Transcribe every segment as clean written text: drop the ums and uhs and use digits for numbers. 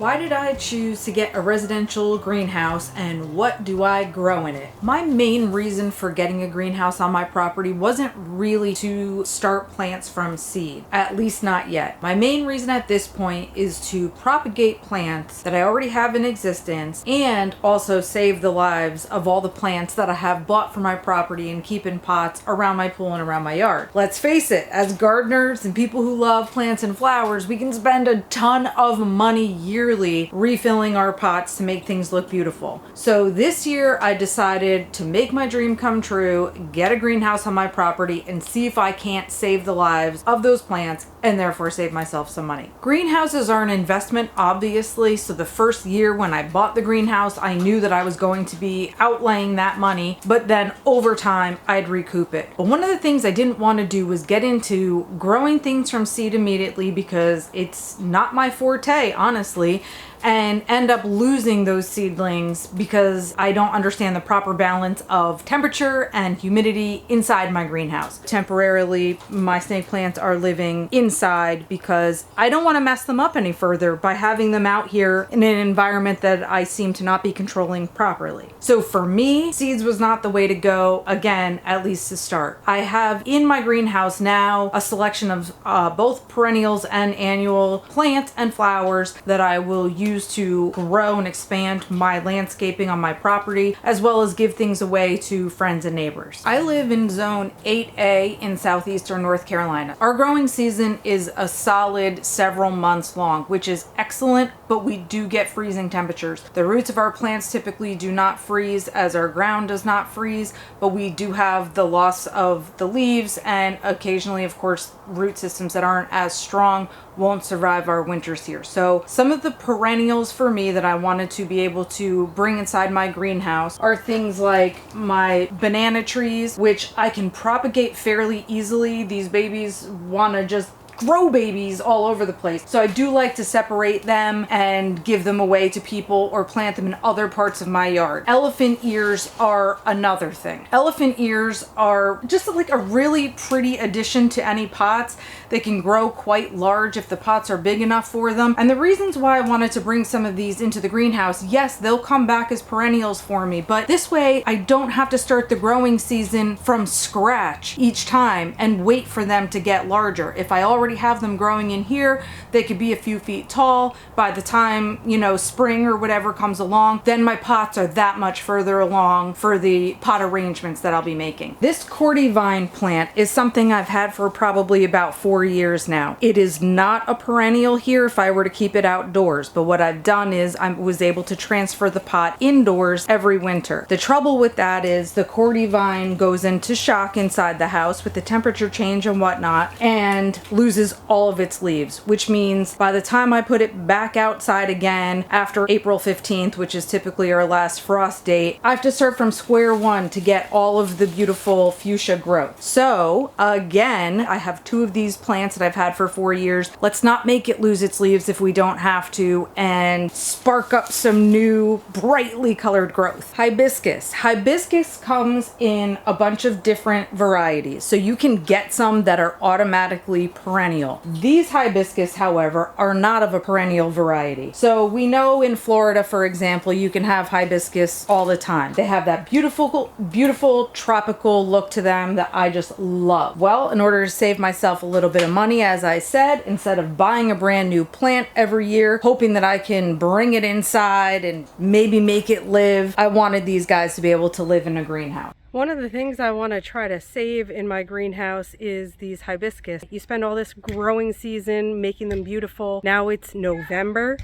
Why did I choose to get a residential greenhouse and what do I grow in it? My main reason for getting a greenhouse on my property wasn't really to start plants from seed, at least not yet. My main reason at this point is to propagate plants that I already have in existence and also save the lives of all the plants that I have bought for my property and keep in pots around my pool and around my yard. Let's face it, as gardeners and people who love plants and flowers, we can spend a ton of money yearly refilling our pots to make things look beautiful. So this year I decided to make my dream come true, get a greenhouse on my property and see if I can't save the lives of those plants and therefore save myself some money. Greenhouses are an investment, obviously, so the first year when I bought the greenhouse, I knew that I was going to be outlaying that money, but then over time I'd recoup it. But one of the things I didn't want to do was get into growing things from seed immediately because it's not my forte, honestly, and end up losing those seedlings because I don't understand the proper balance of temperature and humidity inside my greenhouse. Temporarily, my snake plants are living inside because I don't want to mess them up any further by having them out here in an environment that I seem to not be controlling properly. So for me, seeds was not the way to go, again, at least to start. I have in my greenhouse now a selection of both perennials and annual plants and flowers that I will use to grow and expand my landscaping on my property, as well as give things away to friends and neighbors. I live in zone 8A in southeastern North Carolina. Our growing season is a solid several months long, which is excellent, but we do get freezing temperatures. The roots of our plants typically do not freeze as our ground does not freeze, but we do have the loss of the leaves and occasionally, of course, root systems that aren't as strong won't survive our winters here. So some of the perennials for me that I wanted to be able to bring inside my greenhouse are things like my banana trees, which I can propagate fairly easily. These babies want to just grow babies all over the place. So I do like to separate them and give them away to people or plant them in other parts of my yard. Elephant ears are another thing. Elephant ears are just like a really pretty addition to any pots. They can grow quite large if the pots are big enough for them. And the reasons why I wanted to bring some of these into the greenhouse, yes, they'll come back as perennials for me, but this way I don't have to start the growing season from scratch each time and wait for them to get larger. If I already have them growing in here, they could be a few feet tall. By the time, spring or whatever comes along, then my pots are that much further along for the pot arrangements that I'll be making. This cordyvine plant is something I've had for probably about 4 years now. It is not a perennial here if I were to keep it outdoors, but what I've done is I was able to transfer the pot indoors every winter. The trouble with that is the cordyvine goes into shock inside the house with the temperature change and whatnot and loses all of its leaves, which means by the time I put it back outside again after April 15th, which is typically our last frost date, I have to start from square one to get all of the beautiful fuchsia growth. So again, I have 2 of these plants that I've had for 4 years. Let's not make it lose its leaves if we don't have to and spark up some new brightly colored growth. Hibiscus. Hibiscus comes in a bunch of different varieties, so you can get some that are automatically perennial. These hibiscus, however, are not of a perennial variety. So we know in Florida, for example, you can have hibiscus all the time. They have that beautiful tropical look to them that I just love. Well, in order to save myself a little bit of money, as I said, instead of buying a brand new plant every year, hoping that I can bring it inside and maybe make it live, I wanted these guys to be able to live in a greenhouse. One of the things I want to try to save in my greenhouse is these hibiscus. You spend all this growing season making them beautiful. Now it's November,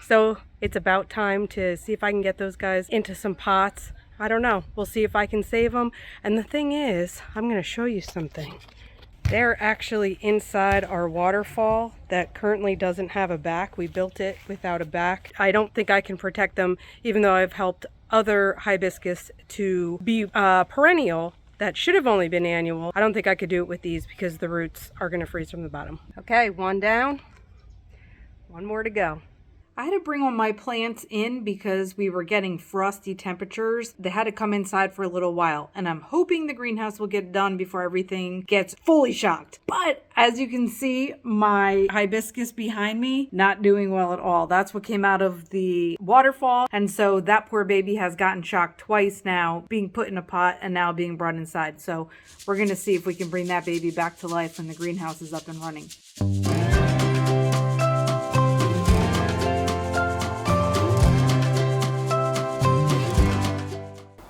so it's about time to see if I can get those guys into some pots. I don't know. We'll see if I can save them. And the thing is, I'm going to show you something. They're actually inside our waterfall that currently doesn't have a back. We built it without a back. I don't think I can protect them, even though I've helped other hibiscus to be perennial that should have only been annual. I don't think I could do it with these because the roots are going to freeze from the bottom. Okay, one down, one more to go. I had to bring all my plants in because we were getting frosty temperatures. They had to come inside for a little while, and I'm hoping the greenhouse will get done before everything gets fully shocked. But as you can see, my hibiscus behind me, not doing well at all. That's what came out of the waterfall, and so that poor baby has gotten shocked twice now, being put in a pot and now being brought inside. So we're gonna see if we can bring that baby back to life when the greenhouse is up and running.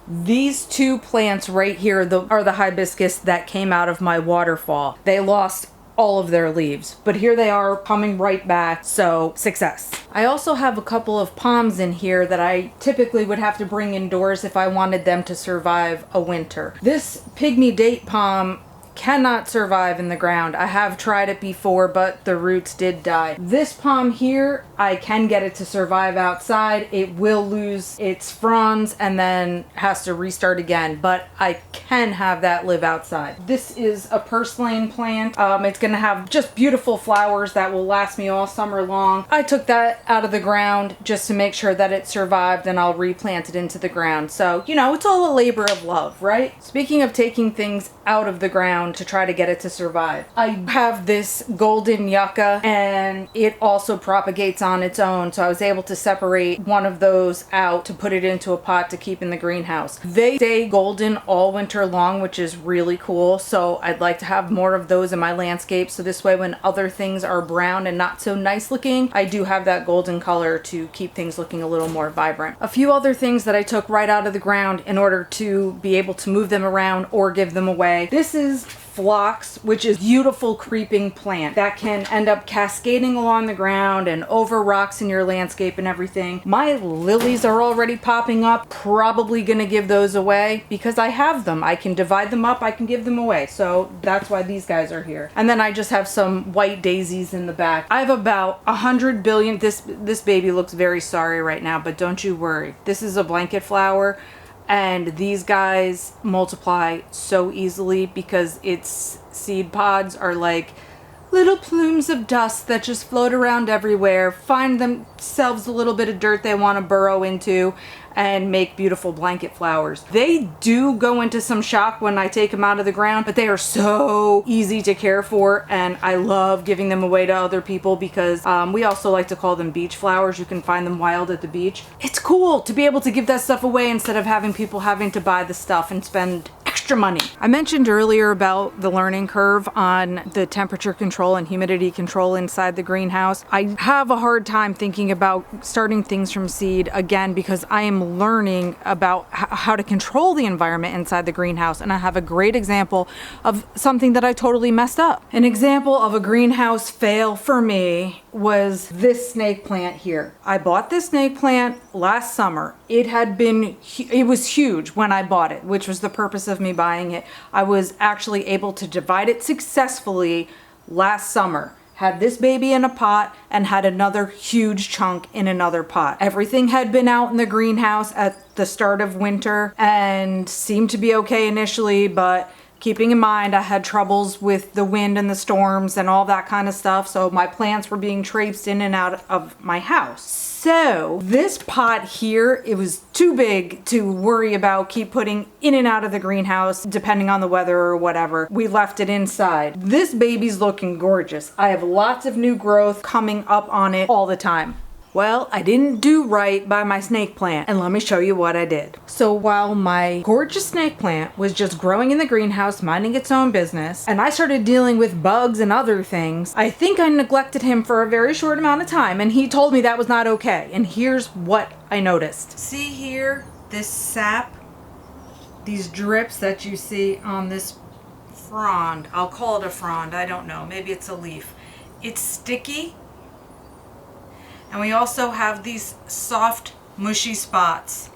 These two plants right here are the hibiscus that came out of my waterfall. They lost all of their leaves, but here they are coming right back, so success. I also have a couple of palms in here that I typically would have to bring indoors if I wanted them to survive a winter. This pygmy date palm cannot survive in the ground. I have tried it before, but the roots did die. This palm here, I can get it to survive outside. It will lose its fronds and then has to restart again, but I can have that live outside. This is a purslane plant. It's gonna have just beautiful flowers that will last me all summer long. I took that out of the ground just to make sure that it survived, and I'll replant it into the ground. So, you know, it's all a labor of love, right? Speaking of taking things out of the ground to try to get it to survive, I have this golden yucca, and it also propagates on its own, so I was able to separate one of those out to put it into a pot to keep in the greenhouse. They stay golden all winter long, which is really cool, so I'd like to have more of those in my landscape, so this way when other things are brown and not so nice looking, I do have that golden color to keep things looking a little more vibrant. A few other things that I took right out of the ground in order to be able to move them around or give them away. This is phlox, which is beautiful creeping plant that can end up cascading along the ground and over rocks in your landscape and everything. My lilies are already popping up. Probably gonna give those away because I have them. I can divide them up, I can give them away. So that's why these guys are here. And then I just have some white daisies in the back. I have about 100 billion. This baby looks very sorry right now, but don't you worry. This is a blanket flower. And these guys multiply so easily because its seed pods are like little plumes of dust that just float around everywhere, find themselves a little bit of dirt they want to burrow into, and make beautiful blanket flowers. They do go into some shock when I take them out of the ground, but they are so easy to care for, and I love giving them away to other people because we also like to call them beach flowers. You can find them wild at the beach. It's cool to be able to give that stuff away instead of having people having to buy the stuff and spend extra money. I mentioned earlier about the learning curve on the temperature control and humidity control inside the greenhouse. I have a hard time thinking about starting things from seed again because I am learning about how to control the environment inside the greenhouse, and I have a great example of something that I totally messed up. An example of a greenhouse fail for me was this snake plant here. I bought this snake plant last summer. It was huge when I bought it, which was the purpose of me buying it. I was actually able to divide it successfully last summer. Had this baby in a pot and had another huge chunk in another pot. Everything had been out in the greenhouse at the start of winter and seemed to be okay initially, but keeping in mind I had troubles with the wind and the storms and all that kind of stuff, so my plants were being traipsed in and out of my house. So this pot here, it was too big to worry about keep putting in and out of the greenhouse depending on the weather or whatever. We left it inside. This baby's looking gorgeous. I have lots of new growth coming up on it all the time. Well, I didn't do right by my snake plant, and let me show you what I did. So while my gorgeous snake plant was just growing in the greenhouse, minding its own business, and I started dealing with bugs and other things, I think I neglected him for a very short amount of time, and he told me that was not okay. And here's what I noticed. See here, this sap, these drips that you see on this frond. I'll call it a frond, I don't know, maybe it's a leaf. It's sticky. And we also have these soft, mushy spots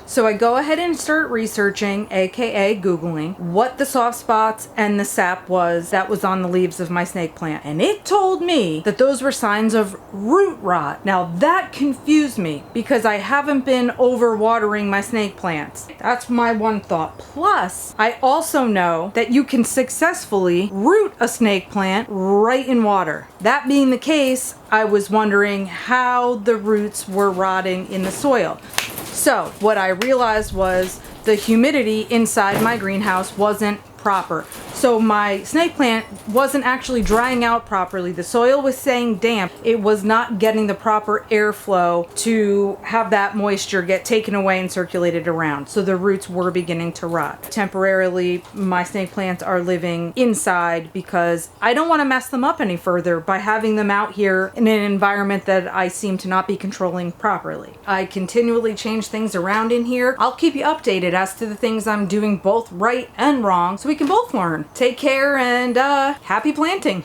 So I go ahead and start researching, aka Googling, what the soft spots and the sap was that was on the leaves of my snake plant. And it told me that those were signs of root rot. Now that confused me because I haven't been overwatering my snake plants. That's my one thought. Plus, I also know that you can successfully root a snake plant right in water. That being the case, I was wondering how the roots were rotting in the soil. So what I realized was the humidity inside my greenhouse wasn't proper. So my snake plant wasn't actually drying out properly. The soil was staying damp. It was not getting the proper airflow to have that moisture get taken away and circulated around. So the roots were beginning to rot. Temporarily, my snake plants are living inside because I don't want to mess them up any further by having them out here in an environment that I seem to not be controlling properly. I continually change things around in here. I'll keep you updated as to the things I'm doing both right and wrong so we can both learn. Take care and happy planting.